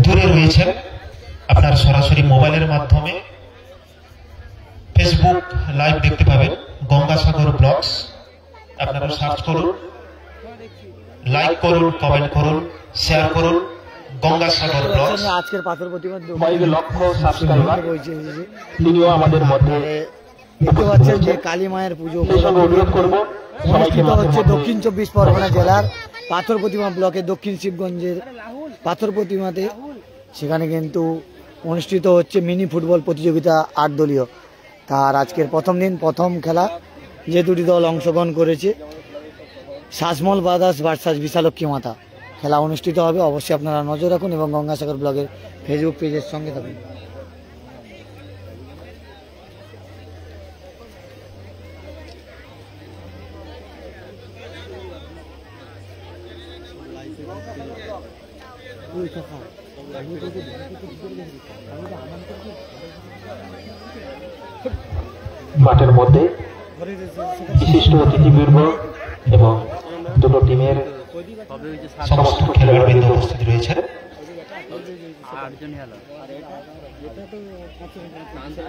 দূরে রয়েছেন আপনারা সরাসরি মোবাইলের মাধ্যমে ফেসবুক লাইভ দেখতে পাবেন গঙ্গাসাগর ব্লগস। আপনারা সার্চ করুন, লাইক করুন, কমেন্ট করুন, শেয়ার করুন গঙ্গাসাগর ব্লগস। আজকের পাথর প্রতিমা 22 লক্ষ সাবস্ক্রাইবার তিনিও আমাদের মধ্যে দেখতে পাচ্ছেন যে কালী মায়ের পুজো অনুরোধ করব অনুষ্ঠিত হচ্ছে দক্ষিণ 24 পরগনা জেলার পাথর প্রতিমা ব্লকে দক্ষিণ শিবগঞ্জের পাথর প্রতিমাতে। সেখানে কিন্তু অনুষ্ঠিত হচ্ছে মিনি ফুটবল প্রতিযোগিতা 8 দলীয়। তার আজকের প্রথম দিন প্রথম খেলা যে দুটি দল অংশগ্রহণ করেছে, শাসমল ব্রাদার্স ভার্সাস বিশালক্ষী মাতা। খেলা অনুষ্ঠিত হবে, অবশ্যই আপনারা নজর রাখুন এবং গঙ্গাসাগর ব্লগের ফেসবুক পেজের সঙ্গে থাকুন। মাঠের মধ্যে বিশিষ্ট অতিথিবৃন্দ এবং দুটো টিমের সমস্ত খেলোয়াড়বৃন্দ উপস্থিত রয়েছেন।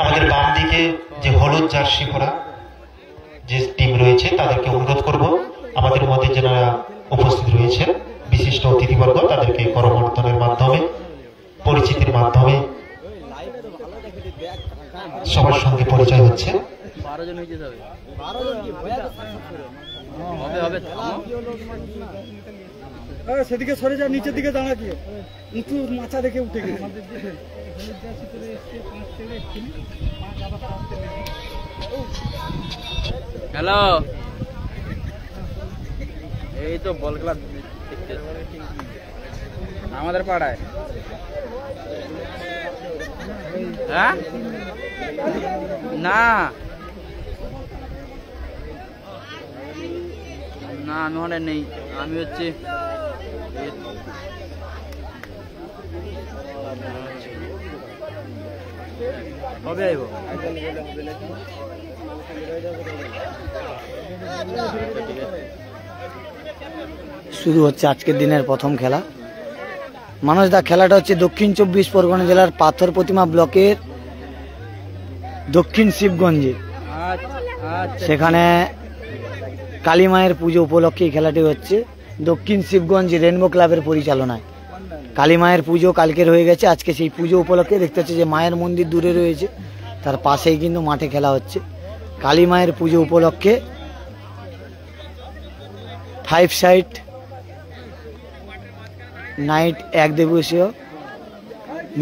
আমাদের বাম দিকে যে হলুদ জার্সি পরা যে টিম রয়েছে তাদেরকে অনুরোধ করব, আমাদের মধ্যে যারা উপস্থিত রয়েছেন বিশিষ্ট অতিথিবর্গ তাদেরকে করমর্দনের মাধ্যমে পরিচিতির মাধ্যমে সবার সঙ্গে পরিচয় হচ্ছে। সেদিকে সরে যা, নিচের দিকে দাঁড়া গিয়ে উঁচু মাথা দেখে উঠে গেছে। হ্যালো, এই তো বল খেলা আমাদের পাড়ায়। হ্যাঁ না না, আমি ওখানে নেই, আমি হচ্ছে কবে আইব। শুরু হচ্ছে আজকের দিনের প্রথম খেলা। মানুষদা, খেলাটা হচ্ছে দক্ষিণ 24 পরগনা জেলার পাথর প্রতিমা ব্লকের দক্ষিণ শিবগঞ্জে। সেখানে কালী মায়ের পুজো উপলক্ষে খেলাটি হচ্ছে দক্ষিণ শিবগঞ্জ রেনবো ক্লাবের পরিচালনায়। কালী মায়ের পুজো কালকের হয়ে গেছে, আজকে সেই পুজো উপলক্ষে দেখতে হচ্ছে যে মায়ের মন্দির দূরে রয়েছে, তার পাশেই কিন্তু মাঠে খেলা হচ্ছে। কালী মায়ের পুজো উপলক্ষে 5 সাইড নাইট এক দিবসীয়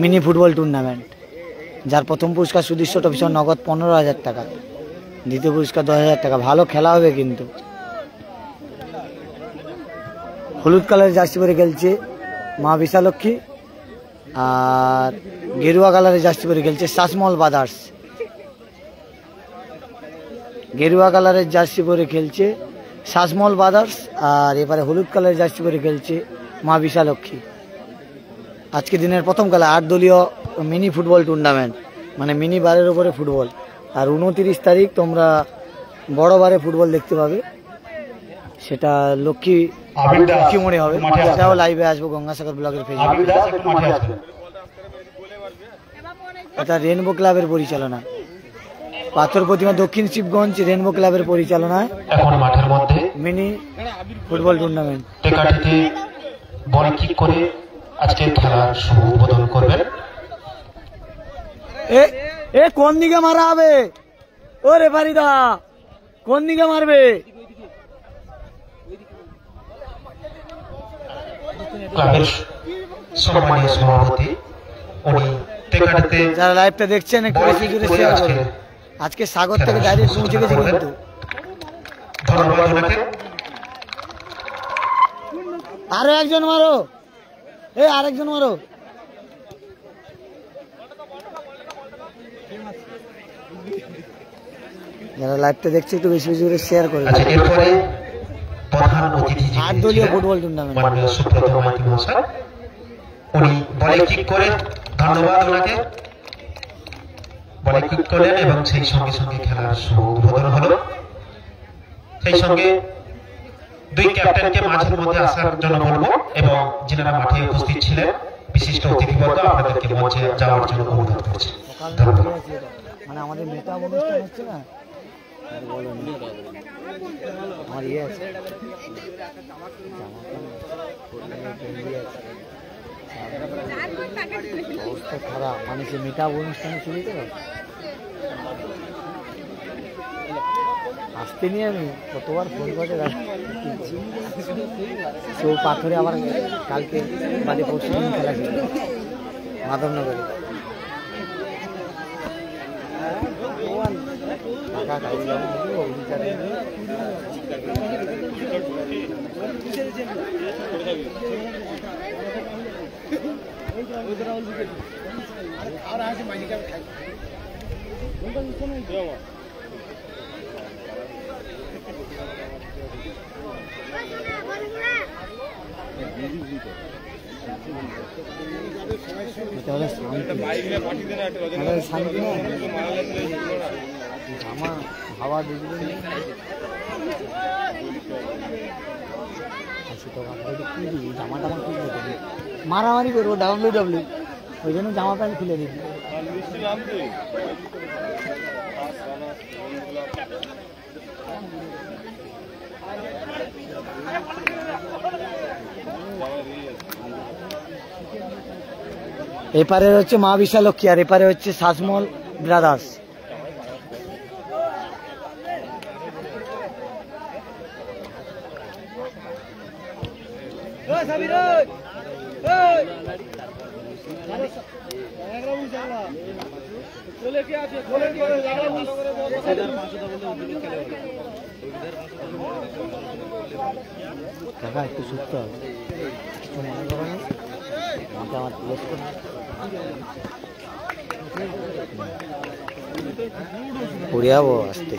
মিনি ফুটবল টুর্নামেন্ট, যার প্রথম পুরস্কার সুদৃশ্য ট্রফি নগদ 15,000 টাকা, দ্বিতীয় পুরস্কার 10,000 টাকা। ভালো খেলা হবে কিন্তু। হলুদ কালারের জার্সি পরে খেলছে মা বিশালক্ষী, আর গেরুয়া কালারের জার্সি পরে খেলছে শাসমল ব্রাদার্স। গেরুয়া কালারের জার্সি পরে খেলছে শাসমল ব্রাদার্স, আর এবারে হলুদ কালারের জার্সি পরে খেলছে মা বিশালক্ষী। আজকে দিনের প্রথম খেলা 8 দলীয় মিনি ফুটবল টুর্নামেন্ট, মানে মিনি বারের উপরে ফুটবল। আর 29 তারিখ তোমরা বড় বারে ফুটবল দেখতে পাবে, সেটা লক্ষ্মী মোড়ে হবে। সেটাও লাইভে আসবো গঙ্গাসাগর ব্লগের ফেসবুকে। এটা রেনবো ক্লাবের পরিচালনা, পাথর প্রতিমা দক্ষিণ শিবগঞ্জ রেনবো ক্লাবের পরিচালনায় এখন মাঠের মধ্যে মিনি ফুটবল টুর্নামেন্ট। টেকাটিতে বল কিক করে আজকে খেলার শুভ উদ্বোধন করবেন। এ কোন দিকে মারা হবে? ও রেফারি দা, কোন দিকে মারবে? ক্লাবের সম্মানীয় সভাপতি উনি টেকাটিতে যারা লাইভটা দেখছেন একটু বেশি জোরে শেয়ার করুন। আজকে সাগর থেকে ডাইরেক্ট পৌঁছে গেছে কিন্তু। ধন্যবাদ ওনাকে। আরো একজন মারো, আরেকজন মারো। যারা লাইভটা দেখছে একটু বেশি বেশি করে শেয়ার করুন। আচ্ছা, এরপরে প্রধান অতিথি 8 দলীয় ফুটবল টুর্নামেন্ট। মাননীয় সুব্রত মাইতি মহাশয় উনি বলে কিক করে, ধন্যবাদ ওনাকে, বলে কিক করলেন এবং সেই সঙ্গে সঙ্গে খেলার শুভ উদ্বোধন হলো। সেই সঙ্গে দুই ক্যাপ্টেনকে মাঝের মধ্যে আসার জন্য বলবো এবং যিনারা মাঠে উপস্থিত ছিলেন বিশিষ্ট অতিথিবর্গ আপনাদেরকে মঞ্চে যাওয়ার জন্য অনুরোধ করছি। সকাল ধন্যবাদ। মানে আমাদের মেকআপ অনুষ্ঠান হচ্ছে না, আর বলো না। আমার ইয়ে আছে, অবস্থা খারাপ, মানে সে মেকআপ অনুষ্ঠানে চলে তো আসতে নিয়ে আমি কতবার ফোন করে তো পাথরে আবার কালকে বাড়ি পরশু দিন খেলা ছিল মাধবনগরে। আমার হাওয়া দেখবে জামাটা আমার খুব মারামারি করবো ডাব্লিউ ওই জন্য জামা প্যান্ট খুলে দিবি। এপারে হচ্ছে মা বিশালক্ষী আর এপারে হচ্ছে শাসমল ব্রাদার্স। কাকা একটু সুস্থ হবে, কিছু মনে করো না, আমাকে আমার প্লেস করে পড়ে যাবো আসতে।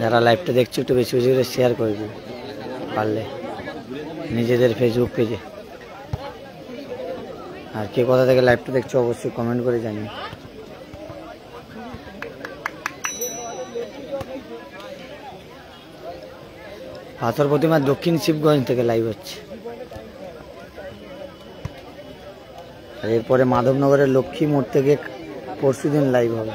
যারা লাইভটা দেখছো একটু বেশি বেশি করে শেয়ার করে দিও পারলে নিজেদের ফেসবুক পেজে। আর কে কোথা থেকে লাইভটা দেখছো অবশ্যই কমেন্ট করে জানিও। পাথর প্রতিমা দক্ষিণ শিবগঞ্জ থেকে লাইভ হচ্ছে। আর এরপরে মাধবনগরের লক্ষ্মী মোড় থেকে পরশুদিন লাইভ হবে।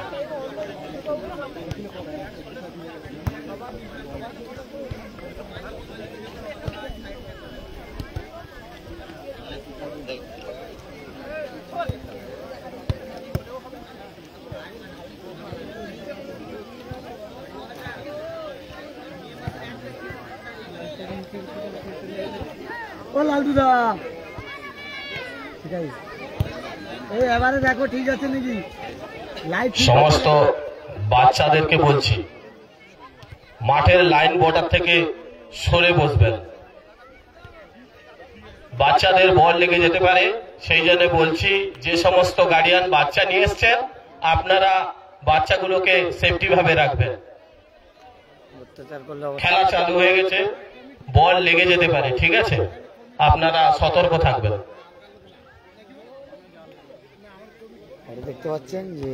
ও লালদুদা ঠিক আছে, এই এবারে দেখো ঠিক আছে নাকি লাইভ। সমস্ত বাচ্চাদেরকে বলছি মাঠের লাইন বর্ডার থেকে সরে বসবেন, বাচ্চাদের বল লেগে যেতে পারে, সেই জন্য বলছি যে সমস্ত গার্ডিয়ান বাচ্চা নিয়ে এসছেন আপনারা বাচ্চাগুলোকে সেফটি ভাবে রাখবেন। খেলা চালু হয়ে গেছে, বল লেগে যেতে পারে, ঠিক আছে, আপনারা সতর্ক থাকবেন। দেখতে পাচ্ছেন যে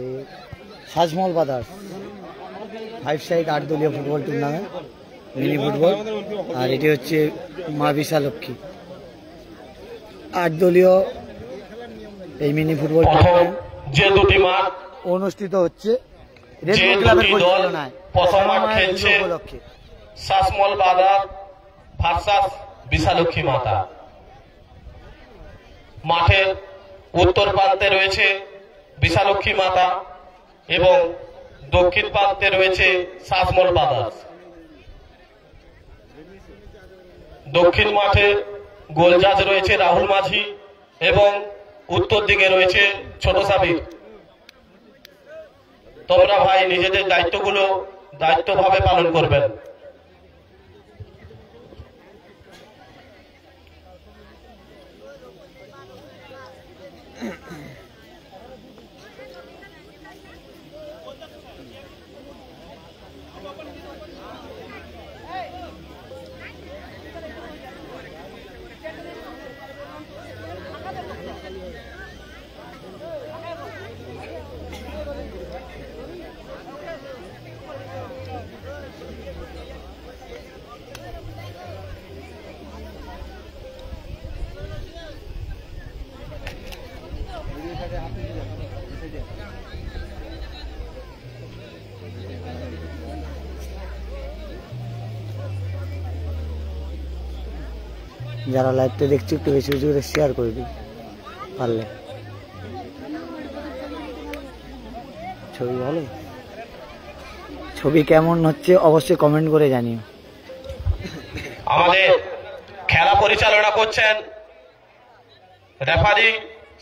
শাসমল ব্রাদার্স 5 সাইড 8 দলীয় ফুটবল টুর্নামেন্ট মিনি ফুটবল, আর এটি হচ্ছে মা বিশালক্ষী 8 দলীয় এই মিনি ফুটবল টুর্নামেন্ট যে দুটি মাঠ অনুষ্ঠিত হচ্ছে যে দুটি দল প্রথম মাঠ খেলছে শাসমল ব্রাদার্স ভার্সাস বিশালক্ষী মাতা। মাঠের উত্তর প্রান্তে রয়েছে বিশালক্ষী মাতা এবং দক্ষিণ প্রান্তে রয়েছে শাসমল ব্রাদার্স। দক্ষিণ মাঠে গোলজাজ রয়েছে রাহুল মাঝি এবং উত্তর দিকে রয়েছে ছোট সাবির। তোমরা ভাই নিজেদের দায়িত্বগুলো দায়িত্বভাবে পালন করবেন। যারা লাইভটা দেখছি একটু বেশি বেশি করে শেয়ার করে দিই পারলে। ছবি ভালো, ছবি কেমন হচ্ছে অবশ্যই কমেন্ট করে জানিও। আমাদের খেলা পরিচালনা করছেন রেফারি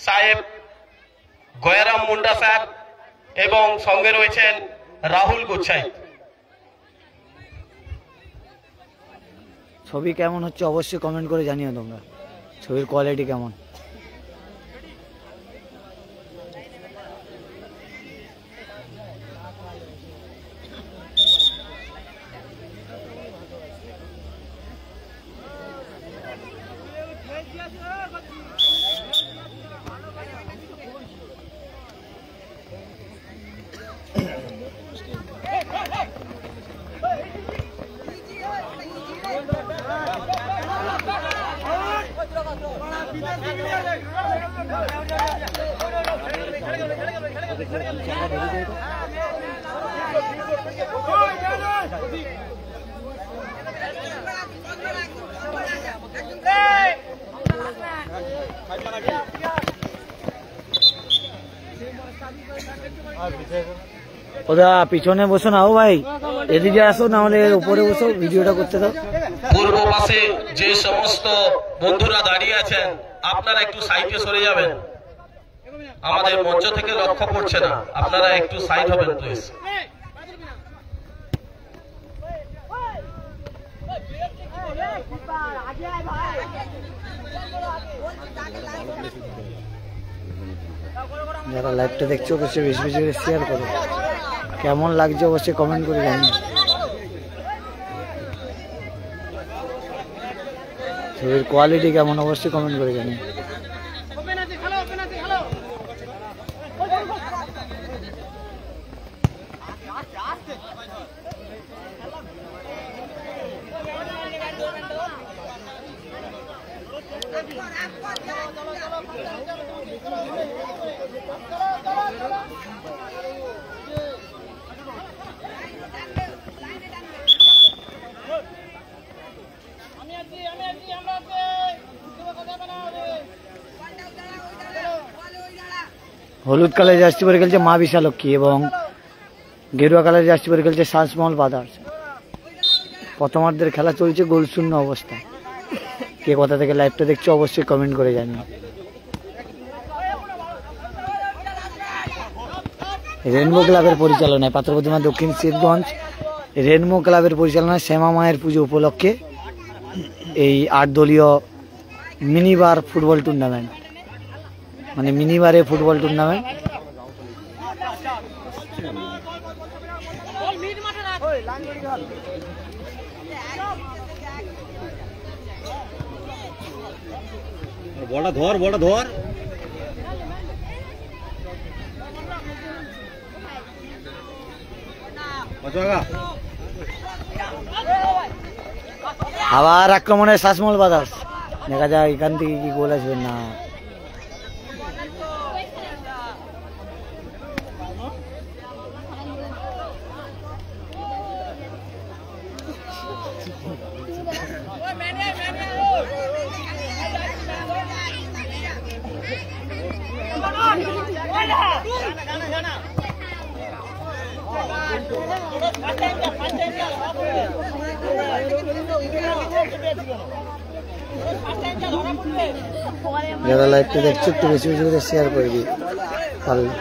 সাহেব গয়ারাম মুন্ডা স্যার এবং সঙ্গে রয়েছেন রাহুল গুচ্ছাই। ছবি কেমন হচ্ছে অবশ্যই কমেন্ট করে জানিও তোমরা, ছবির কোয়ালিটি কেমন। ওদা পিছনে বসো না, ও ভাই এদিকে আসো, না হলে উপরে বসো, ভিডিওটা করতে দাও। পূর্ব পাশে যে সমস্ত বন্ধুরা দাঁড়িয়ে আছেন আপনারা একটু সাইডে সরে যাবেন, আমাদের মঞ্চ থেকে লক্ষ্য পড়ছে না, আপনারা একটু সাইড হবেন প্লিজ। যারা লাইভটা দেখছো অবশ্যই বেশি বেশি করে শেয়ার করো, কেমন লাগছে অবশ্যই কমেন্ট করে জানিও। ছবির কোয়ালিটি কেমন অবশ্যই কমেন্ট করে জানিও। হলুদ কালার জার্সি পরে খেলছে মা বিশালক্ষী এবং গেরুয়া কালার জার্সি পরে খেলছে শাসমহল ব্রাদার্স। প্রথমার্ধের খেলা চলছে গোলশূন্য অবস্থা। কে কোথা থেকে লাইভটা দেখছো অবশ্যই কমেন্ট করে জানিও। রেনবো ক্লাবের পরিচালনায় পাথরপ্রতিমা দক্ষিণ শিবগঞ্জ রেনবো ক্লাবের পরিচালনায় শ্যামা মায়ের পুজো উপলক্ষে এই 8 দলীয় মিনিবার ফুটবল টুর্নামেন্ট, মানে মিনিবারে ফুটবল টুর্নামেন্ট। বড় ধর বড় ধর আবার আক্রমণে শাসমহল ব্রাদার্স, দেখা যায় এখান থেকে কি গোল আসবে না। যারা লাইভটা দেখছো একটু বেশি বেশি করে শেয়ার করে দিই পারলে।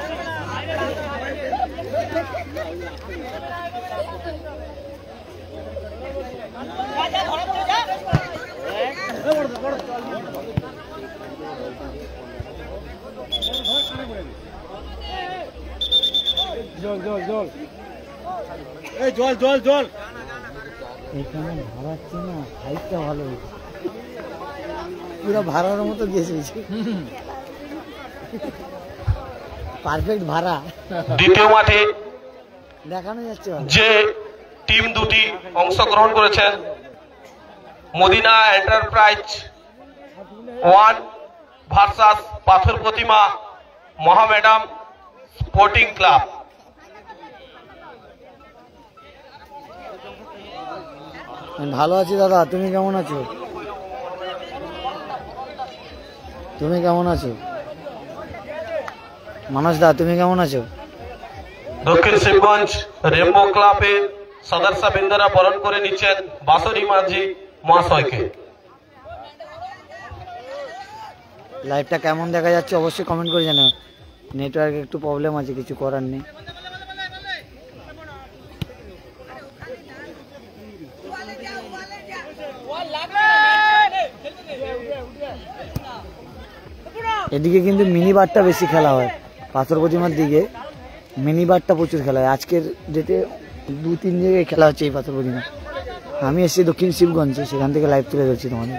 জল জল জল এই জল জল জল এখানে ভাড়াচ্ছে না, হাইটটা ভালো হয়েছে, পুরো ভাড়ার মতো দিয়েছে, পারফেক্ট ভাড়া। দ্বিতীয় মাঠে দেখানো যাচ্ছে যে টিম দুটি অংশগ্রহণ করেছেন, মদিনা এন্টারপ্রাইজ 1 ভার্সাস পাথর প্রতিমা মহামেডাম স্পোর্টিং ক্লাব। ভালো আছি দাদা, তুমি কেমন আছো? তুমি কেমন আছো? মানস দা তুমি কেমন আছো? দক্ষিণ শিবগঞ্জ রেমবো ক্লাবের সদস্যবৃন্দরা বরণ করে নিচ্ছেন বাসরি মাঝি মহাশয়কে। লাইভটা কেমন দেখা যাচ্ছে অবশ্যই কমেন্ট করে জানাও। নেটওয়ার্ক একটু প্রবলেম আছে, কিছু করার নেই। এদিকে কিন্তু মিনি বারটা বেশি খেলা হয়, পাথর প্রতিমার দিকে মিনি বারটা প্রচুর খেলা হয়। আজকের ডেটে 2-3 জায়গায় খেলা হচ্ছে এই পাথর প্রতিমা। আমি এসেছি দক্ষিণ শিবগঞ্জে, সেখান থেকে লাইভ তুলে ধরছি তোমাদের।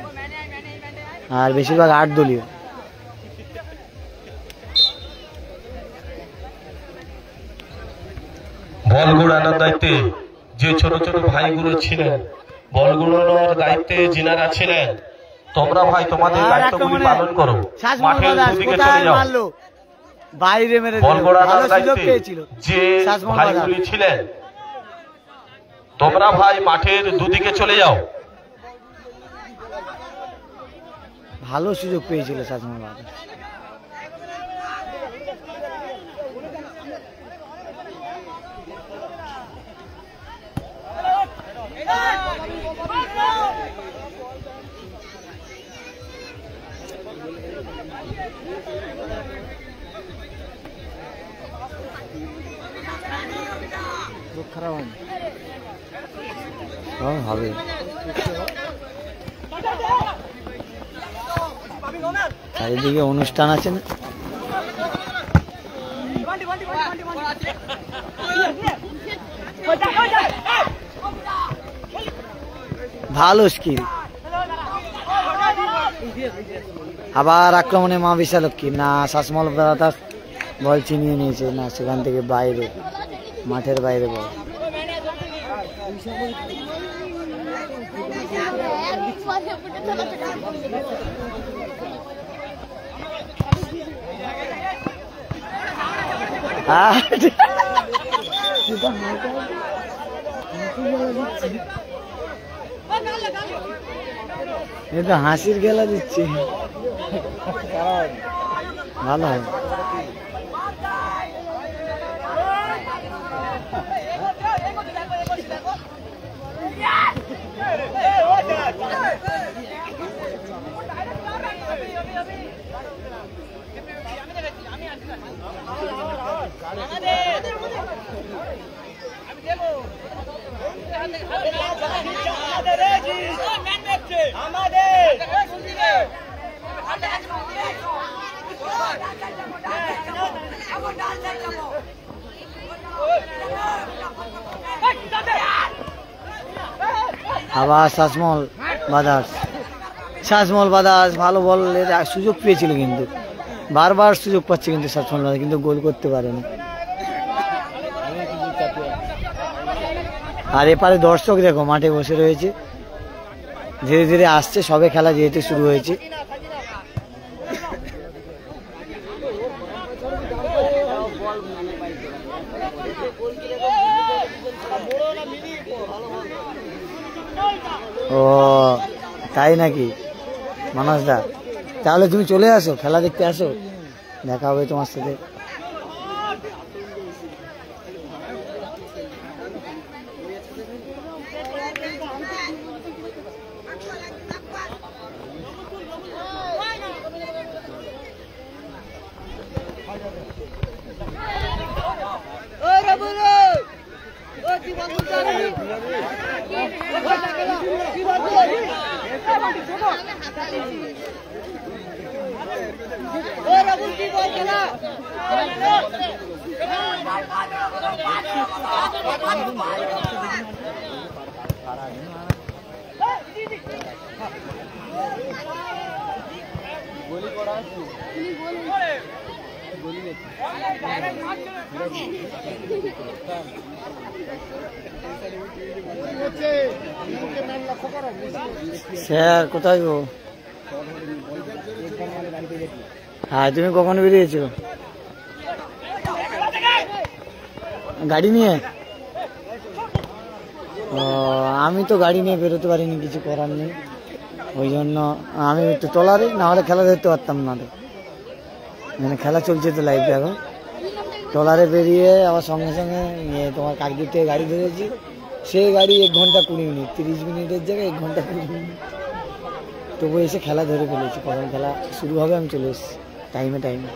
আর বেশিরভাগ 8 দলীয়। বল গুড়ানোর দায়িত্বে যে ছোট ছোট ভাইগুলো ছিলেন, বল গুড়ানোর দায়িত্বে যিনারা ছিলেন, তোমরা ভাই তোমাদের দায়িত্বগুলি পালন করো। মাঠের দুদিকে চলে যাও। বাইরে মেরে বল গুড়ানোর দায়িত্বে যে ভাইগুলি ছিলেন, তোমরা ভাই মাঠের দুদিকে চলে যাও। ভালো সুযোগ পেয়েছিল শাসমল বাদা। খারাপ হয়নি, হবে। চারিদিকে অনুষ্ঠান আছে না? ভালো স্কিল। আবার আক্রমণে মা বিশালক্ষী না, শাসমল দাদা বল চিনিয়ে নিয়েছে না, সেখান থেকে বাইরে, মাঠের বাইরে বল। এটা হাসির খেলা দিচ্ছে, ভালো হয়। আবার শাসমল বাদাস ভালো বলের সুযোগ পেয়েছিল, কিন্তু বারবার সুযোগ পাচ্ছে কিন্তু শাসমল বাদাস, কিন্তু গোল করতে পারেনি। আর এপারে দর্শক দেখো মাঠে বসে রয়েছে, ধীরে ধীরে আসছে, সবে খেলা যেহেতু শুরু হয়েছে। ও তাই নাকি মানস দা, তাহলে তুমি চলে আসো, খেলা দেখতে আসো, দেখা হবে তোমার সাথে। স্যার কোথায় গো? হ্যাঁ তুমি কখন বেরিয়েছো? গাড়ি নিয়ে? ও, আমি তো গাড়ি নিয়ে বেরোতে পারিনি, কিছু করার নেই, ওই জন্য আমি একটু ট্রলারে, না হলে খেলা দেখতে পারতাম না। মানে খেলা চলছে তো লাইভে এখন, ট্রলারে বেরিয়ে আবার সঙ্গে সঙ্গে তোমার কাকদ্বীপ থেকে গাড়ি ধরেছি, সেই গাড়ি 1 ঘন্টা 20 মিনিট, 30 মিনিটের জায়গায় 1 ঘন্টা 20 মিনিট, তবু এসে খেলা ধরে ফেলেছি। কখন খেলা শুরু হবে আমি চলে এসেছি টাইমে টাইমে।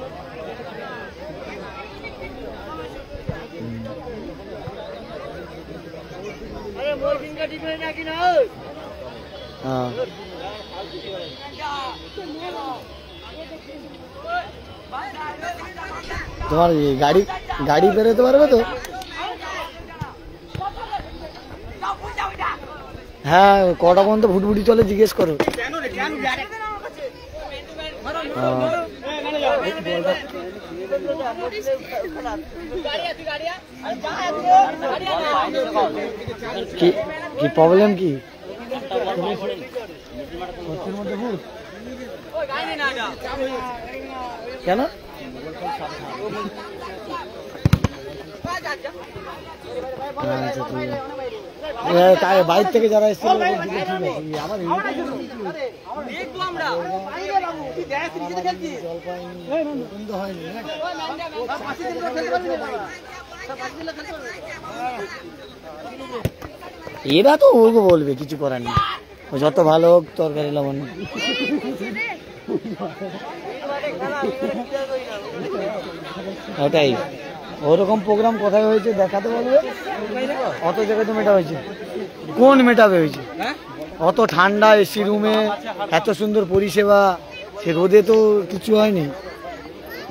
হ্যাঁ, তোমার গাড়ি গাড়ি বেরোতে পারবে তো? হ্যাঁ, কটা পর্যন্ত ফুটফুটি চলে জিজ্ঞেস করো। কি প্রবলেম কি? কেন? আচ্ছা, বাইরে থেকে যারা এসেছিল এরা তো ওকে বলবে, কিছু করার নেই, যত ভালো হোক তরকারি লবণ। ওটাই, ওরকম প্রোগ্রাম কোথায় হয়েছে দেখাতে বলবে, অত জায়গায় তো মেটা হয়েছে। কোন মেটাবে হয়েছে? অত ঠান্ডা এসি রুমে, এত সুন্দর পরিষেবা, সে রোদে তো কিছু হয়নি,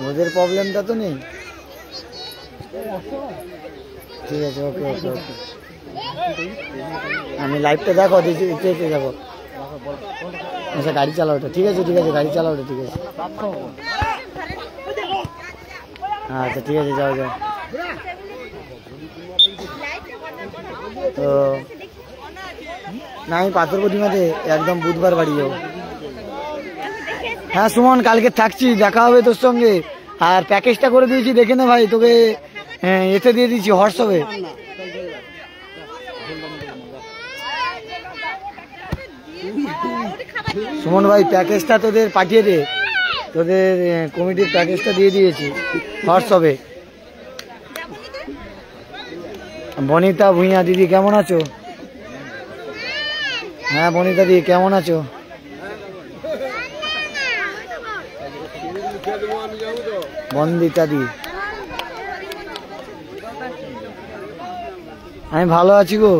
রোদের প্রবলেমটা তো নেই। ঠিক আছে, ওকে ওকে ওকে, আমি লাইভটা দেখো, দেখতে যাবো। আচ্ছা, গাড়ি চালাও ওটা, ঠিক আছে ঠিক আছে, গাড়ি চালাও ওটা, ঠিক আছে। আচ্ছা ঠিক আছে, যাও যাও। তো না, আমি পাথর প্রতিমাতে একদম বুধবার বাড়ি যাবো। হ্যাঁ সুমন, কালকে থাকছি, দেখা হবে তোর সঙ্গে। আর প্যাকেজটা করে দিয়েছি, দেখে নে ভাই, তোকে এতে দিয়ে দিয়েছি হোয়াটসঅ্যাপে। সুমন ভাই, প্যাকেজটা তোদের পাঠিয়ে দে, তোদের কমিটির প্যাকেজটা দিয়ে দিয়েছি হোয়াটসঅ্যাপে। বনিতা ভুঁইয়া দিদি কেমন আছো? হ্যাঁ বনিতা দিদি কেমন আছো? বন্দিতা দি, আমি ভালো আছি গো।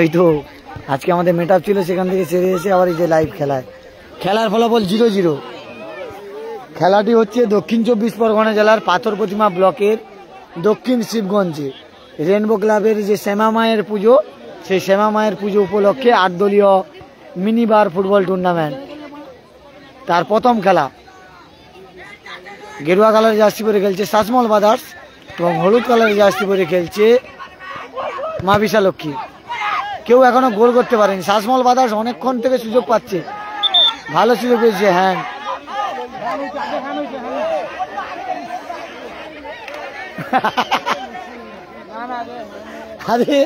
এই তো আজকে আমাদের মেট আপ ছিল, সেখান থেকে সেরে এসে আবার এই যে লাইভ খেলার ফলাফল 0-0। খেলাটি হচ্ছে দক্ষিণ 24 পরগনা জেলার পাথর প্রতিমা ব্লকের দক্ষিণ শিবগঞ্জে রেনবো ক্লাবের যে শ্যামা মায়ের পুজো, সেই শ্যামা মায়ের পুজো উপলক্ষে 8 দলীয় মিনি বার ফুটবল টুর্নামেন্ট, তার প্রথম খেলা। গেরুয়া কালারের জার্সি পরে খেলছে শাসমল ব্রাদার্স এবং হলুদ কালারের জার্সি পরে খেলছে মা বিশালক্ষী। কেউ এখনো গোল করতে পারেনি। শাসমল ব্রাদার্স অনেকক্ষণ থেকে সুযোগ পাচ্ছে, ভালো সুযোগ পেয়েছে। হ্যাঁ আরে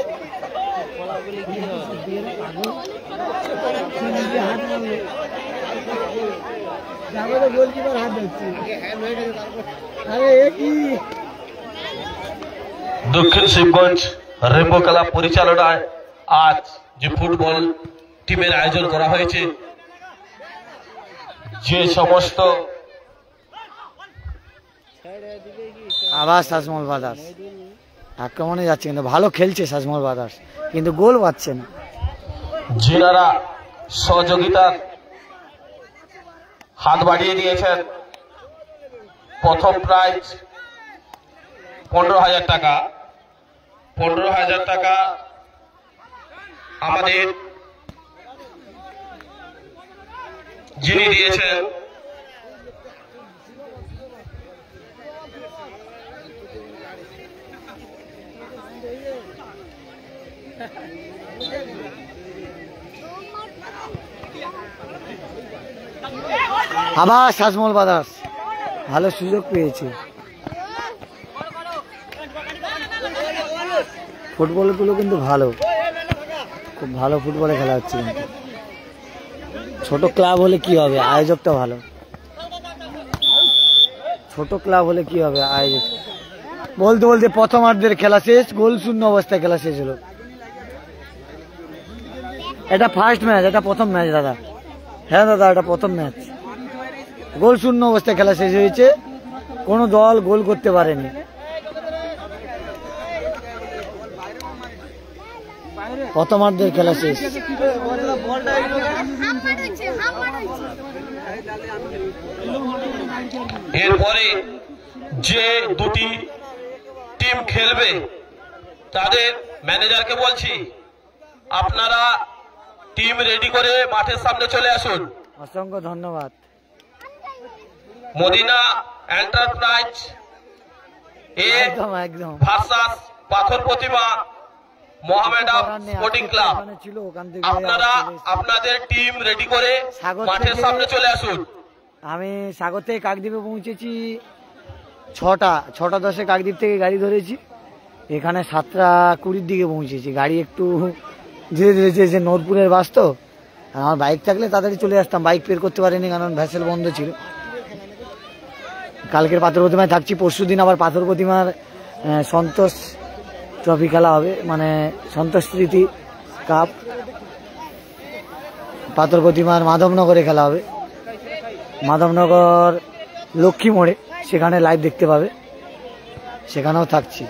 দক্ষিণ শিবগঞ্জ রেনবো ক্লাব পরিচালনায় আজ যে ফুটবল টিমের আয়োজন করা হয়েছে, যে সমস্ত আবার শাসমল ব্রাদার্স আক্রমণে যাচ্ছে, কিন্তু ভালো খেলছে শাসমল ব্রাদার্স, কিন্তু গোল পাচ্ছে না। যিনারা সহযোগিতার হাত বাড়িয়ে দিয়েছেন, প্রথম প্রাইজ 15,000 টাকা। 15,000 টাকা আমাদের যিনি দিয়েছেন আবার শাসমল ব্রাদার্স ভালো সুযোগ পেয়েছে। ফুটবলগুলো কিন্তু ভালো, খুব ভালো ফুটবলে খেলা হচ্ছে। কিন্তু ছোট ক্লাব হলে কি হবে, আয়োজকটা ভালো। ছোট ক্লাব হলে কি হবে, আয়োজক। বলতে বলতে প্রথমার্ধের খেলা শেষ, গোল শূন্য অবস্থায় খেলা শেষ হলো। এটা ফার্স্ট ম্যাচ, এটা প্রথম ম্যাচ দাদা। হ্যাঁ দাদা, এটা প্রথম ম্যাচ। গোল শূন্য অবস্থায় খেলা শেষ হয়েছে, কোনো দল গোল করতে পারেনি। প্রথমার্ধের খেলা শেষ। এরপরে যে দুটি টিম খেলবে তাদের ম্যানেজারকে বলছি, আপনারা টিম রেডি করে মাঠের সামনে চলে আসুন। অসংখ্য ধন্যবাদ। মদিনা এন্টারপ্রাইজ একদম একদম ভার্সাস পাথর প্রতিমা মোহামেডান স্পোর্টিং ক্লাব। ছিল ওখান থেকে আপনারা আপনাদের টিম রেডি করে মাঠের সামনে চলে আসুন। আমি সাগর থেকে কাকদ্বীপে পৌঁছেছি 6:10 কাকদ্বীপ থেকে গাড়ি ধরেছি, এখানে 7:20 দিকে পৌঁছেছি। গাড়ি একটু ধীরে ধীরে যে নোরপুরের বাস তো, আমার বাইক থাকলে তাড়াতাড়ি চলে আসতাম, বাইক বের করতে পারিনি কারণ ভ্যাসেল বন্ধ ছিল। কালকের পাথর প্রতিমায় থাকছি, পরশু দিন আবার পাথর প্রতিমার সন্তোষ ট্রফি খেলা হবে, মানে সন্তোষ স্মৃতি কাপ। পাথর প্রতিমার মাধবনগরে খেলা হবে, মাধবনগর লক্ষ্মী মোড়ে, সেখানে লাইভ দেখতে পাবে, সেখানেও থাকছি।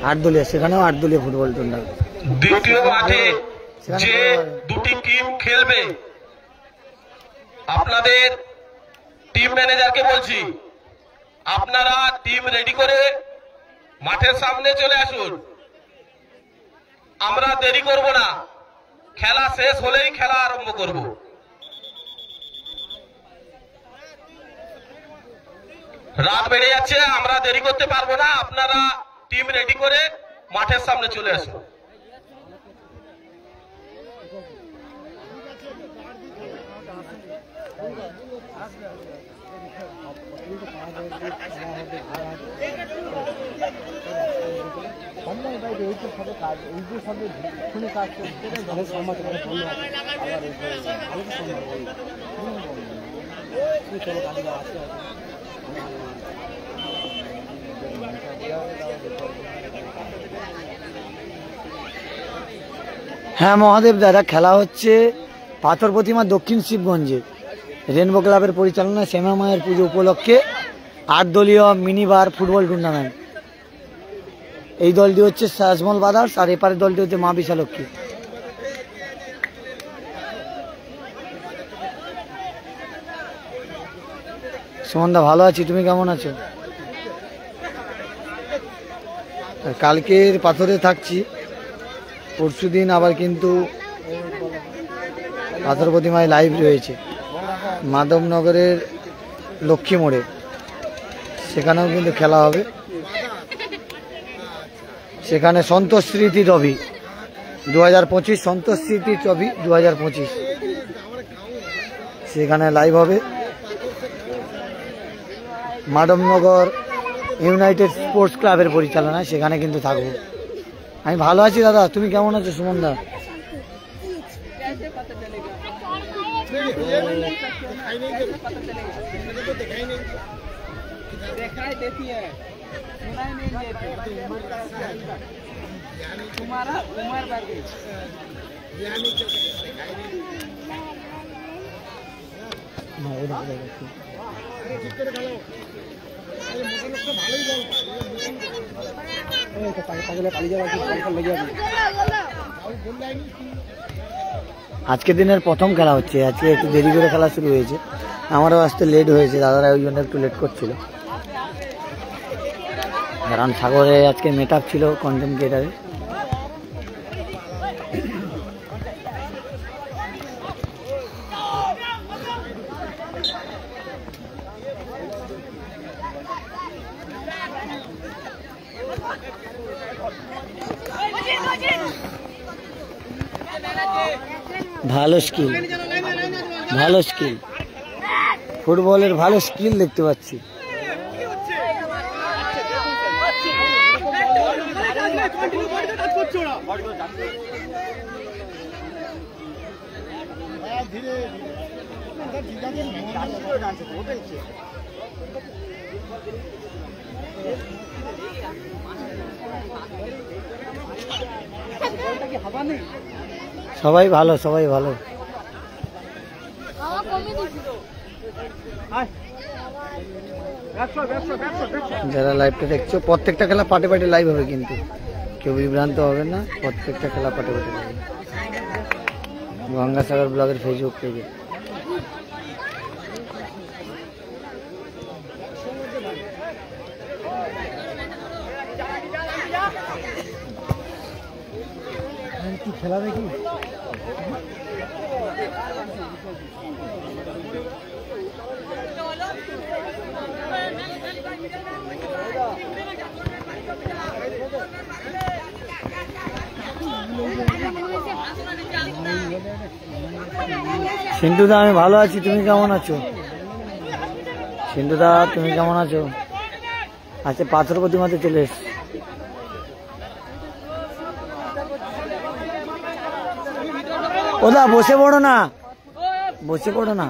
8 দলীয়, সেখানেও 8 দলীয় ফুটবল টুর্নামেন্ট। দ্বিতীয় মাঠে যে দুটি টিম খেলবে আপনাদের টিম ম্যানেজারকে বলছি, আপনারা টিম রেডি করে মাঠের সামনে চলে আসুন। আমরা দেরি করব না, খেলা শেষ হলেই খেলা আরম্ভ করব। রাত বেড়ে যাচ্ছে, আমরা দেরি করতে পারবো না, আপনারা টিম রেডি করে মাঠের সামনে চলে আসুন। হ্যাঁ মহাদেব দাদা, খেলা হচ্ছে পাথর প্রতিমা দক্ষিণ শিবগঞ্জে, রেনবো ক্লাবের পরিচালনায় শ্যামা মায়ের পুজো উপলক্ষে 8 দলীয় মিনি বার ফুটবল টুর্নামেন্ট। এই দলটি হচ্ছে সাজমল ব্রাদার্স, আর এপারের দলটি হচ্ছে মা বিশালক্ষী। সুমনদা ভালো আছি, তুমি কেমন আছো? কালকের পাথরে থাকছি, পরশু দিন আবার কিন্তু পাথর প্রতিমায় লাইভ রয়েছে মাধবনগরের লক্ষ্মী মোড়ে, সেখানেও কিন্তু খেলা হবে। সেখানে সন্তোষ স্মৃতি ট্রফি 2025, সন্তোষ স্মৃতি ট্রফি 2025 সেখানে লাইভ হবে। মাধবনগর ইউনাইটেড স্পোর্টস ক্লাবের পরিচালনায় সেখানে কিন্তু থাকবো। আমি ভালো আছি দাদা, তুমি কেমন আছো সুমন দা? আজকে দিনের প্রথম খেলা হচ্ছে, আজকে একটু দেরি করে খেলা শুরু হয়েছে, আমারও আসতে লেট হয়েছে, দাদারা ওই জন্য একটু লেট করছিল, কারণ সাগরে আজকে মেট আপ ছিল কন্টেন্ট ক্রিয়েটারে। ভালো স্কিল, ভালো স্কিল, ফুটবলের ভালো স্কিল দেখতে পাচ্ছি। সবাই ভালো, সবাই ভালো। যারা লাইভটা দেখছো, প্রত্যেকটা খেলা পাটে পাটে লাইভ হবে, কিন্তু কেউ বিভ্রান্ত হবে না, প্রত্যেকটা খেলা পাটে পাটে লাইভ। গঙ্গাসাগর ব্লগের ফেসবুক পেজে। খেলা দেখি সিন্ধুদা, আমি ভালো আছি, তুমি কেমন আছো? সিন্ধুদা, তুমি কেমন আছো? আচ্ছা, পাথর প্রতিমাতে চলে এসছি। ওদা বসে পড়ো না, বসে পড়ো না।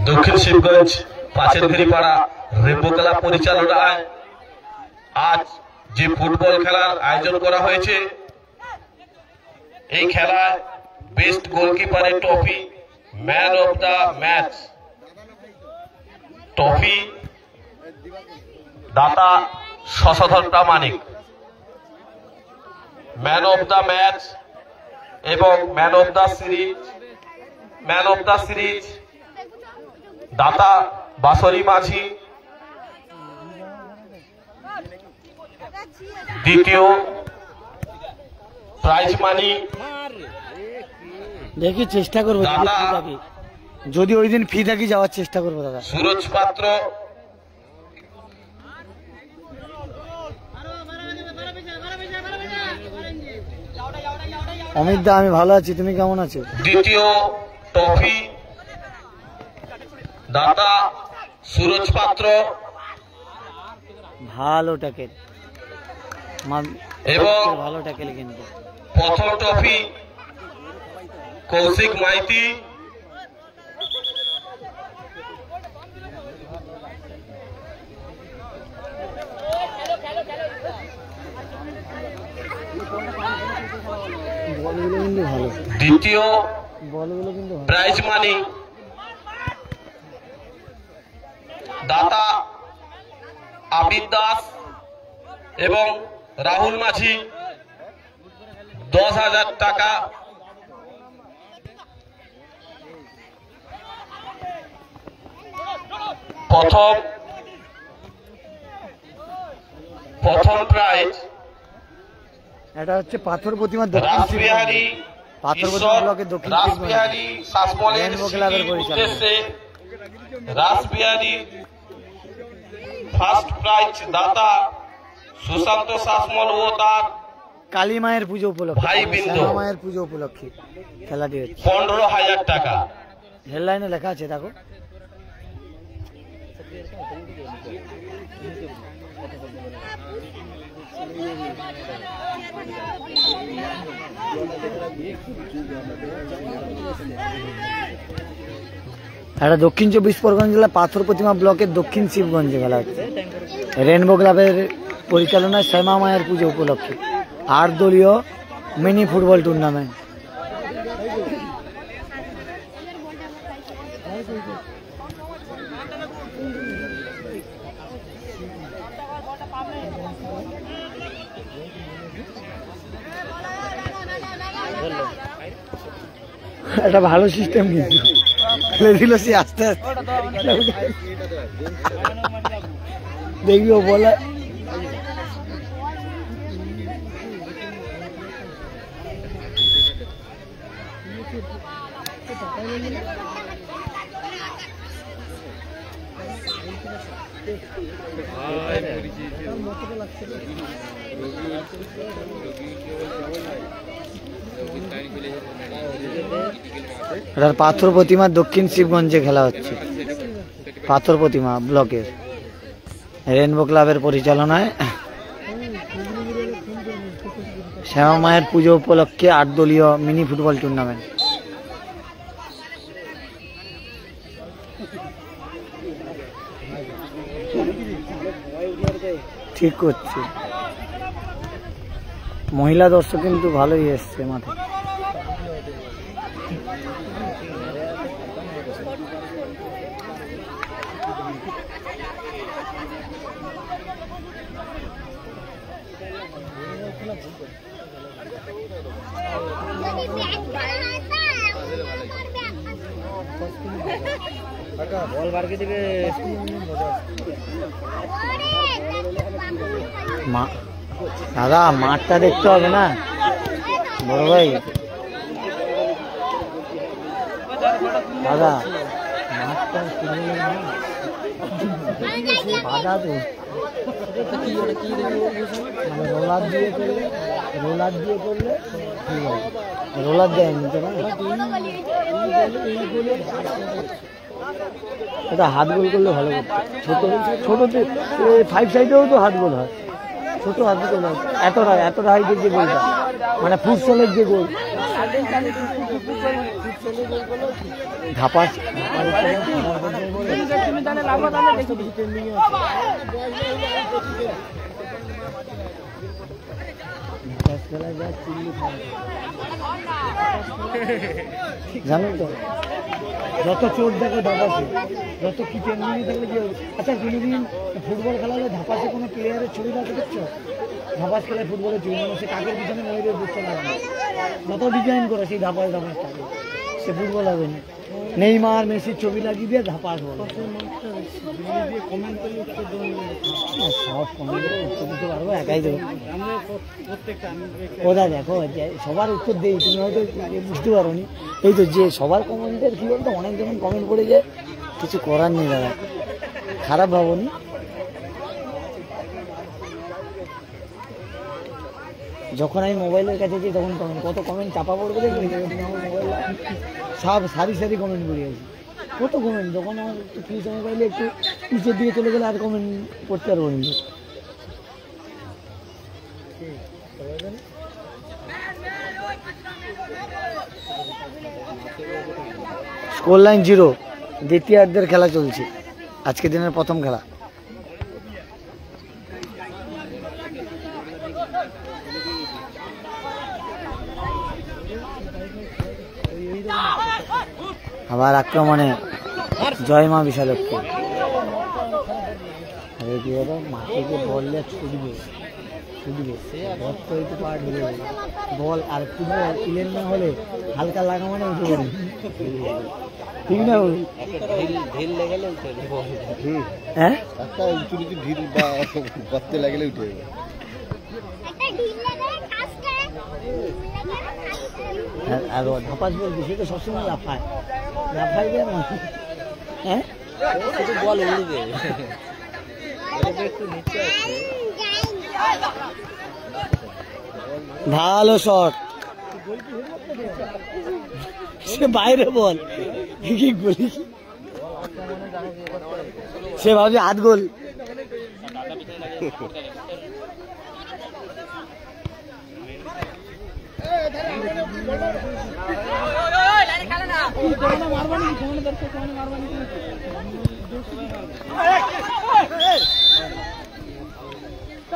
দক্ষিণ শিবগঞ্জ পাঁচেরঘেরি পাড়া রেম্বো ক্লাব পরিচালনায় আজ যে ফুটবল খেলার আয়োজন করা হয়েছে, এই খেলায় বেস্ট গোলকিপারের trophy, man of the match trophy দাতা Shashadhar Pramanik, man of the match এবং ম্যান অফ দ্য সিরিজ দাতা বাসরি মাঝি, দ্বিতীয় প্রাইজ মানি দেখি চেষ্টা করবো, যদি ওই দিন ফি থাকি যাওয়ার চেষ্টা করবো দাদা। সুরজ পাত্র, অমিত দা, আমি ভালো আছি, তুমি কেমন আছো? দ্বিতীয় ট্রফি দাতা সুরজ পাত্র ভালো ট্যাকেল, এবং ভালো ট্যাকেল কিন্তু। প্রথম ট্রফি কৌশিক মাইতি, বলগুলো কিন্তু ভালো, দ্বিতীয় বলগুলো কিন্তু ভালো। প্রাইজ মানি দাতা আবিদ দাস এবং রাহুল মাঝি 10,000 টাকা। প্রথম প্রাইজ এটা হচ্ছে পাথর প্রতিমা দক্ষিণ রাসবিহারী পাথর প্রতিমা ব্লকের দক্ষিণ রাসবিহারী শাসমলের উদ্দেশ্যে রাসবিহারী ফার্স্ট প্রাইজ দাতা সুশান্ত শাসমল ও তার কালী মায়ের পুজো উপলক্ষে, ভাইবৃন্দ মায়ের পুজো উপলক্ষে খেলাটি হচ্ছে। 15,000 টাকা। হেডলাইনে লেখা আছে, দেখো। এটা দক্ষিণ 24 পরগনা জেলা পাথর প্রতিমা ব্লকের দক্ষিণ শিবগঞ্জে খেলা হচ্ছে। রেনবো ক্লাবের পরিচালনায় শ্যামা মায়ের পুজো উপলক্ষে 8 দলীয় মিনি ফুটবল টুর্নামেন্ট। এটা ভালো সিস্টেম, কিন্তু খেলে দিল সে আস্তে আস্তে, দেখবি ও বলে এটার পাথর প্রতিমা দক্ষিণ শিবগঞ্জে খেলা হচ্ছে, পাথর প্রতিমা ব্লকের রেনবো ক্লাবের পরিচালনায় শ্যামা মায়ের পুজো উপলক্ষে 8 দলীয় মিনি ফুটবল টুর্নামেন্ট। ঠিক করছে, মহিলা দর্শক কিন্তু ভালোই এসছে মাঠে। বল বারকে দিবে দাদা, মাঠটা দেখতে হবে না বড় ভাই। দাদা মাঠটা বাধা তো, মানে রোলার দিয়ে করলে রোলার দেয়নি তো না, এটা হাত গোল করলে ভালো করতো। ছোটতে 5 সাইডেও তো হাত গোল হয়, ছোট হাত গোল হয়। এতটা হাইটের যে গোলটা, মানে ফুটসলের যে গোল, ধাপাস জানেন তো, যত চোট দেখো ধাপাসে, যত কি টেন্ডি থাকলে কি হবে। আচ্ছা, কোনোদিন ফুটবল খেলালে ধাপাসে কোনো প্লেয়ারের ছবি রাখতে দেখছো? ধাপাস খেলায় ফুটবলের ছবি, মানে সে কাকের পিছনে ময়ূরের বুঝতে লাগে না, যত ডিজাইন করে সেই ধাপাস থাকে, সে ফুটবল হবে না। নেইমার মেসির ছবি লাগিয়ে দিয়ে ধাপাস বলে। সব কমেন্ট করে উত্তর দিতে পারবো, একাই দেবো। কোথায় দেখো, সবার উত্তর দেই, তুমি হয়তো বুঝতে পারো নি। এই তো যে সবার কমেন্টের কি বলতো, অনেক যখন কমেন্ট করে যায়, কিছু করার নেই দাদা, খারাপ ভাবনি। যখন আমি মোবাইলের কাছে যাই তখন কত কমেন্ট চাপা পড়বে দেখবি, মোবাইল সব সারি কমেন্ট করে আছি, কত কমেন্ট। যখন আমার একটু ফ্রি সময় পাইলে একটু নিচের দিকে চলে গেলে আর কমেন্ট করতে পারবো না। স্কোর লাইন 0, দ্বিতীয়ার্ধের খেলা চলছে, আজকে দিনের প্রথম খেলা। আবার আক্রমণে জয় মা বিশালক্ষী। কি হলো, মাঠে বললে ছুটবে, বল আর ফুটবল ইলেন না হলে হালকা লাগা মানে উঠে পড়ি, ঠিক না? ঢিল লেগেলে উঠে, হ্যাঁ, একটা উঁচু নিচু ঢিল বা গর্তে লাগলে উঠে যাবে। আর ধাপাস বলছি, সে তো সবসময় লাফায় দেয় না, হ্যাঁ, বল উড়বে। ভালো শট, সে বাইরে বল, কি বলি, সে ভাবছে হাত গোল।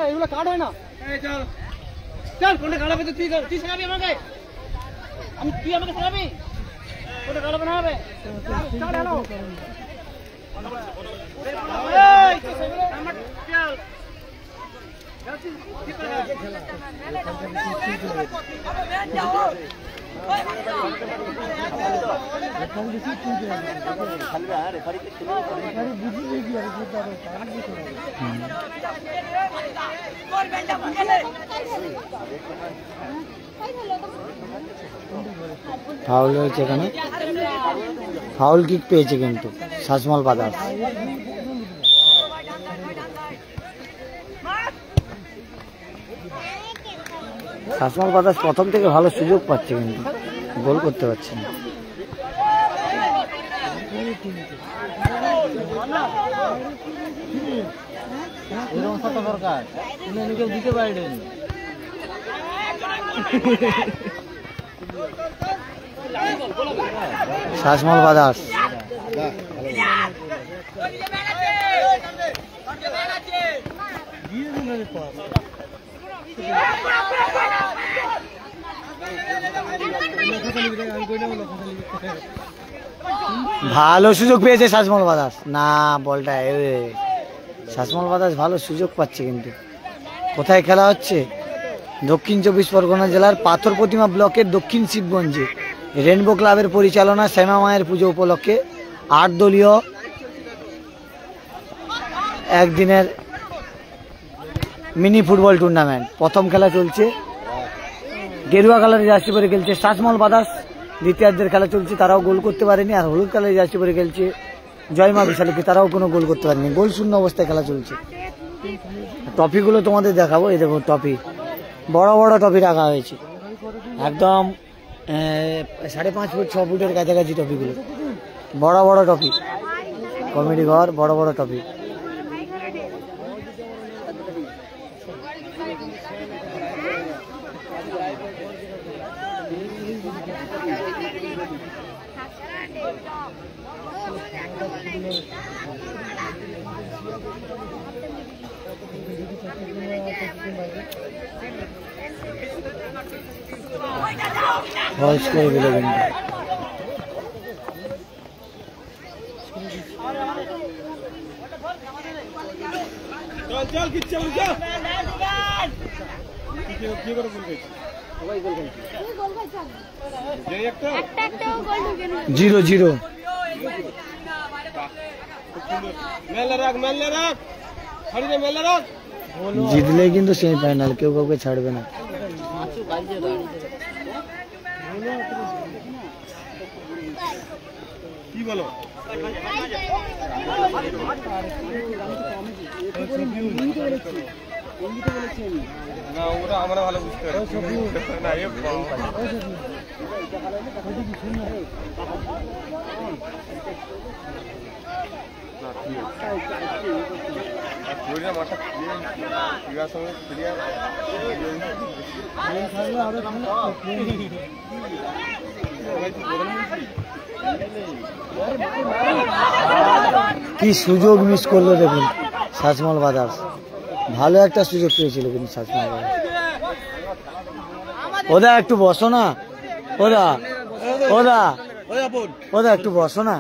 এগুলো কাট হয় না, চল কোনটা কাটাবে, তো তুই শেখাবি আমাকে, তুই আমাকে শেখাবি কোনটা কাটাবে না হবে। ফাউল হয়েছে এখানে, ফাউল কিক পেয়েছে কিন্তু শাসমল বাদাস। শাসমল বাদাস প্রথম থেকে ভালো সুযোগ পাচ্ছে কিন্তু গোল করতে পারছে না। এরকম ছাতা দরকার, কিন্তু কেউ দিতে পারেনি। শাসমল বাদাস ভালো সুযোগ পেয়েছে শাসমল বাদাস, না বলটা শাসমল বাদাস ভালো সুযোগ পাচ্ছে, কিন্তু কোথায় খেলা হচ্ছে? দক্ষিণ 24 পরগনা জেলার পাথর প্রতিমা ব্লকের দক্ষিণ শিবগঞ্জে রেনবো ক্লাবের পরিচালনা শ্যামা মায়ের পুজো উপলক্ষে 8 দলীয় একদিনের মিনি ফুটবল টুর্নামেন্ট। প্রথম খেলা চলছে, গেরুয়া কালারে জার্সি পরে খেলছে শাসমল বাদাস, দ্বিতীয়ার্ধের খেলা চলছে, তারাও গোল করতে পারেনি। আর হলুদ কালারে জার্সি পরে খেলছে জয়মা বিশালকে, তারাও কোনো গোল করতে পারেনি, গোল শূন্য অবস্থায় খেলা চলছে। ট্রফিগুলো তোমাদের দেখাবো, এই দেখো ট্রফি, বড় বড় ট্রফি রাখা হয়েছে, একদম 5.5 ফুট 6 ফুটের কাছাকাছি ট্রফিগুলো, বড় বড় ট্রফি, কমিটি ঘর বড় বড় ট্রফি। ফলস করে দিল কিন্তু জিরো জিরো জিতলে কিন্তু সেমিফাইনাল, কেউ কাউকে ছাড়বে না। কি বলো? না ওরা আমরা ভালো বুঝতে পারি না, কি সুযোগ মিস করলো দেখুন শাসমল বাদাস, ভালো একটা সুযোগ পেয়েছিল কিন্তু শাসমল বাদাস। ওদা একটু বসো না, ওদা ওদা ওদা একটু বসো না,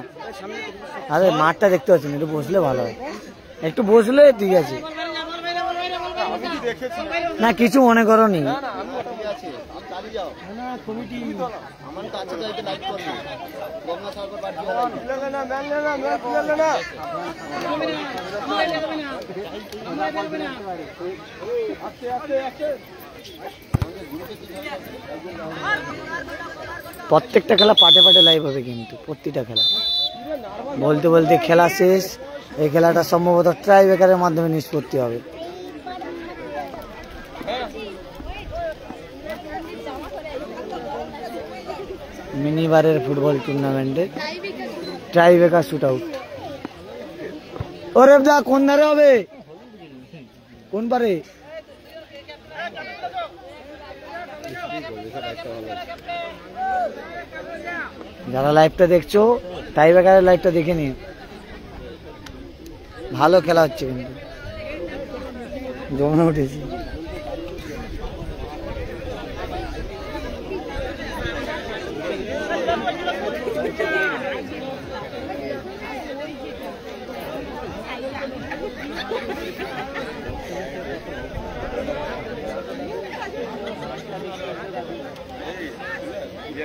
আরে মাঠটা দেখতে পাচ্ছি না, একটু বসলে ভালো হয়, একটু বসলে ঠিক আছে। না কিছু মনে করো নি, প্রত্যেকটা খেলা পাটে পাটে লাইভ হবে কিন্তু প্রতিটা খেলা। বলতে বলতে খেলা শেষ, এই খেলাটা সম্ভবত ট্রাই ব্রেকারের মাধ্যমে নিষ্পত্তি হবে। মিনিবারের ফুটবল টুর্নামেন্টে ট্রাই ব্রেকার শুট আউট। ওরে দা কোন ধারে হবে, কোন পারে? যারা লাইভটা দেখছো টাই ব্রেকারের লাইভটা দেখে নিও, ভালো খেলা হচ্ছে কিন্তু জমে উঠেছে।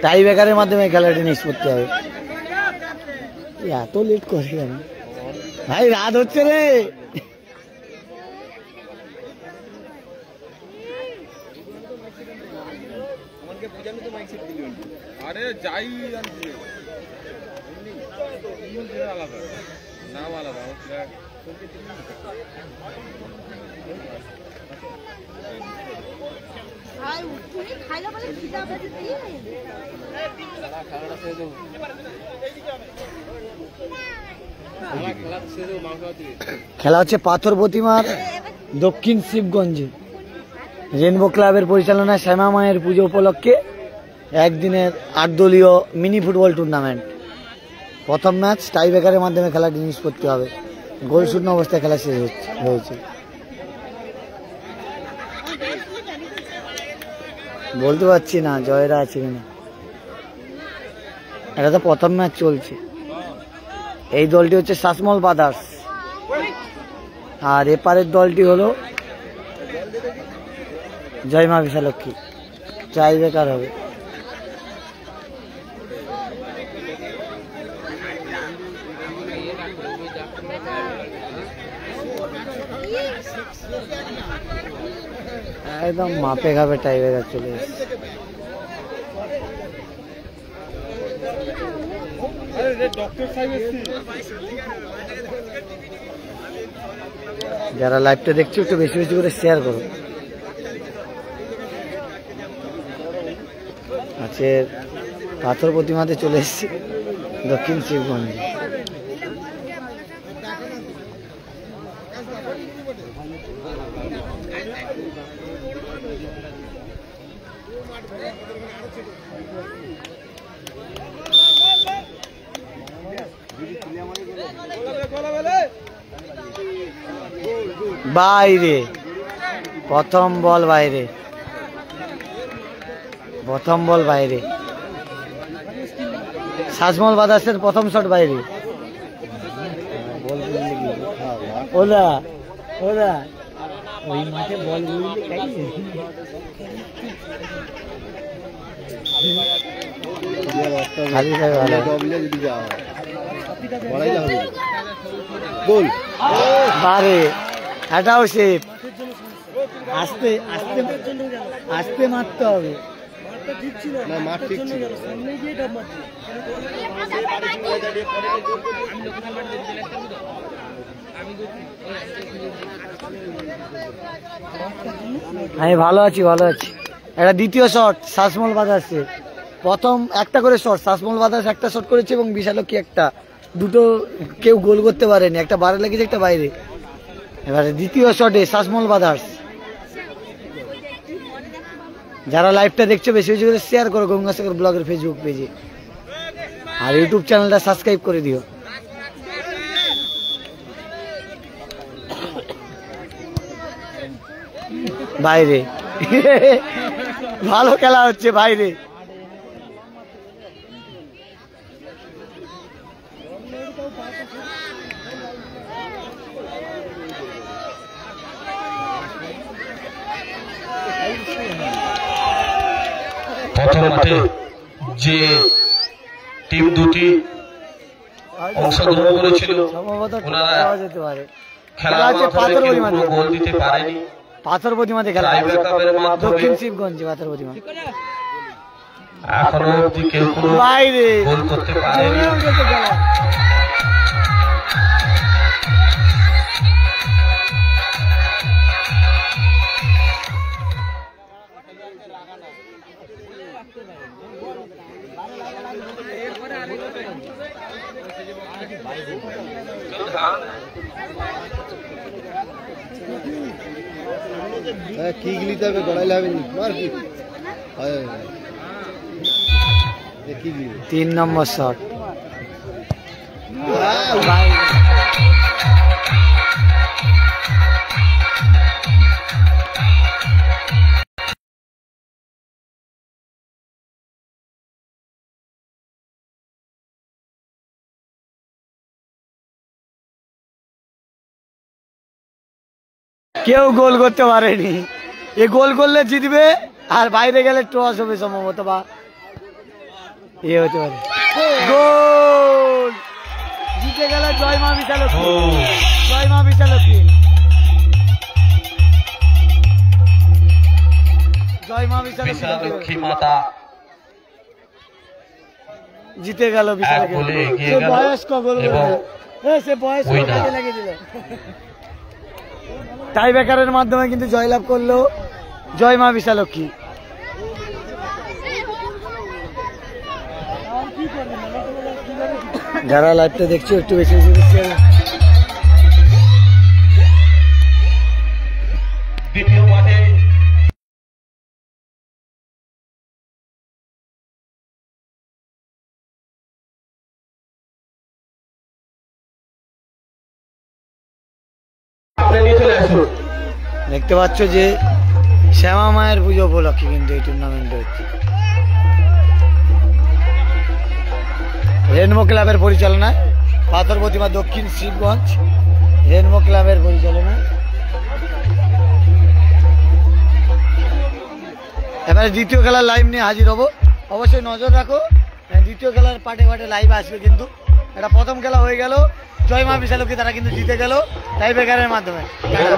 টাই ব্রেকারের মাধ্যমে খেলাটি নিষ্পত্তি হবে। এত লেট করে কেন ভাই, রাত হচ্ছে রে। আরে যাই আলাদা নাম আলাদা, খেলা হচ্ছে পাথর প্রতিমার দক্ষিণ শিবগঞ্জে রেনবো ক্লাবের পরিচালনায় শ্যামা মায়ের পুজো উপলক্ষে একদিনের 8 দলীয় মিনি ফুটবল টুর্নামেন্ট। প্রথম ম্যাচ টাই ব্রেকারের মাধ্যমে খেলাটি নিষ্পত্তি হবে। গোল শূন্য অবস্থায় খেলা শেষ হয়েছে। বলতে পারছি না জয়রা আছে কিনা, এটা তো প্রথম ম্যাচ চলছে। এই দলটি হচ্ছে শাসমল ব্রাদার্স আর এপারের দলটি হলো জয়মা বিশালক্ষী। টাই ব্রেকার হবে। একদম মাপে খাবে টাই ব্রেকার চলে এসেছে। যারা লাইভটা দেখছো একটু বেশি বেশি করে শেয়ার করো। আজকে পাথর প্রতিমাতে চলে এসেছি দক্ষিণ শিবগঞ্জে। বাইরে প্রথম বল বাইরে, প্রথম বল বাইরে। শাসমল ব্রাদার্সের প্রথম শট বাইরে। ওরা ওরা ওই মাঠে বল বারে এটাও সেফ। আস্তে আস্তে আস্তে মারতে হবে। আমি ভালো আছি ভালো আছি। এটা দ্বিতীয় শট শাসমল ব্রাদার্সের। প্রথম একটা করে শট শাসমল ব্রাদার্স একটা শট করেছে এবং বিশালক্ষী একটা, দুটো কেউ গোল করতে পারেনি, একটা বাইরে লেগেছে একটা বাইরে। এবারে দ্বিতীয় শটে শাসমল ব্রাদার্স। যারা লাইভটা দেখছো বেশি বেশি করে শেয়ার করো গঙ্গাসাগর ব্লগের ফেসবুক পেজে আর ইউটিউব চ্যানেলটা সাবস্ক্রাইব করে দিও। বাইরে ভালো খেলা হচ্ছে বাইরে। প্রথম মাঠে যে টিম দুটি অংশগ্রহণ করেছিল ওনারা খেলা গোল দিতে পারেনি। পাথর প্রতিমাতে খেলা দক্ষিণ শিবগঞ্জে পাথর প্রতিমা। এখনো অব্দি কেউ কোনো গোল করতে পারেনি। কি গিলিতে হবে গড়াইলে হবে মার কি 3 নম্বর শট। কেউ গোল করতে পারেনি। এ গোল করলে জিতবে আর বাইরে গেলে টস হবে সম্ভবত বা এ হতে পারে। গোল জিতে গেল জয়মা বিশালক্ষী। জয়মা বিশালক্ষী জয়মা বিশালক্ষী মাতা জিতে গেল বিশালক্ষী। সে বয়স্ক গোল সে বয়স্ক লাগিয়ে দিল। টাই ব্রেকারের মাধ্যমে কিন্তু জয়লাভ করলো জয়মা বিশালক্ষী। যারা লাইভটা দেখছো একটু বেশি বেশি দ্বিতীয় পাঠে নিয়ে চলে আসুন। দেখতে পাচ্ছ যে শ্যামা মায়ের পুজো উপলক্ষে কিন্তু এই টুর্নামেন্ট হচ্ছে। রেনবো ক্লাবের পরিচালনায়, পাথর প্রতিমা দক্ষিণ শিবগঞ্জ রেনবো ক্লাবের পরিচালনায়। এবারে দ্বিতীয় খেলার লাইভ নিয়ে হাজির হব, অবশ্যই নজর রাখো। দ্বিতীয় খেলার পাটে পাটে লাইভ আসবে কিন্তু। এটা প্রথম খেলা হয়ে গেল, জয় মা বিশালক্ষী তারা কিন্তু জিতে গেল টাই ব্রেকারের মাধ্যমে। Man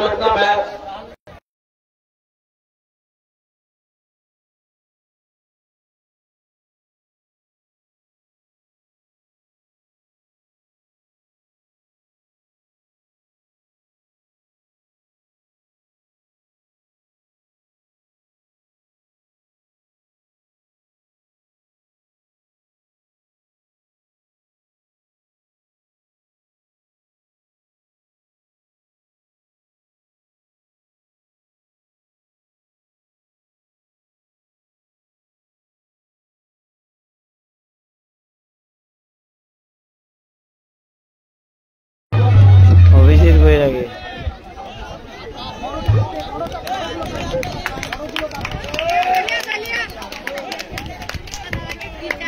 of the match Abhijit Bairagi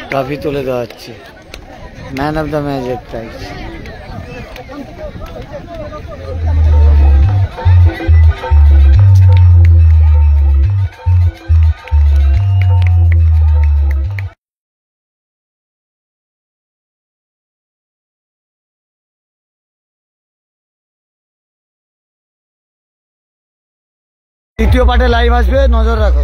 trophy তুলে দেওয়া হচ্ছে, ম্যান অফ দ্য ম্যাচের প্রাইজ। দ্বিতীয় পার্টে লাইভ আসবে, নজর রাখো।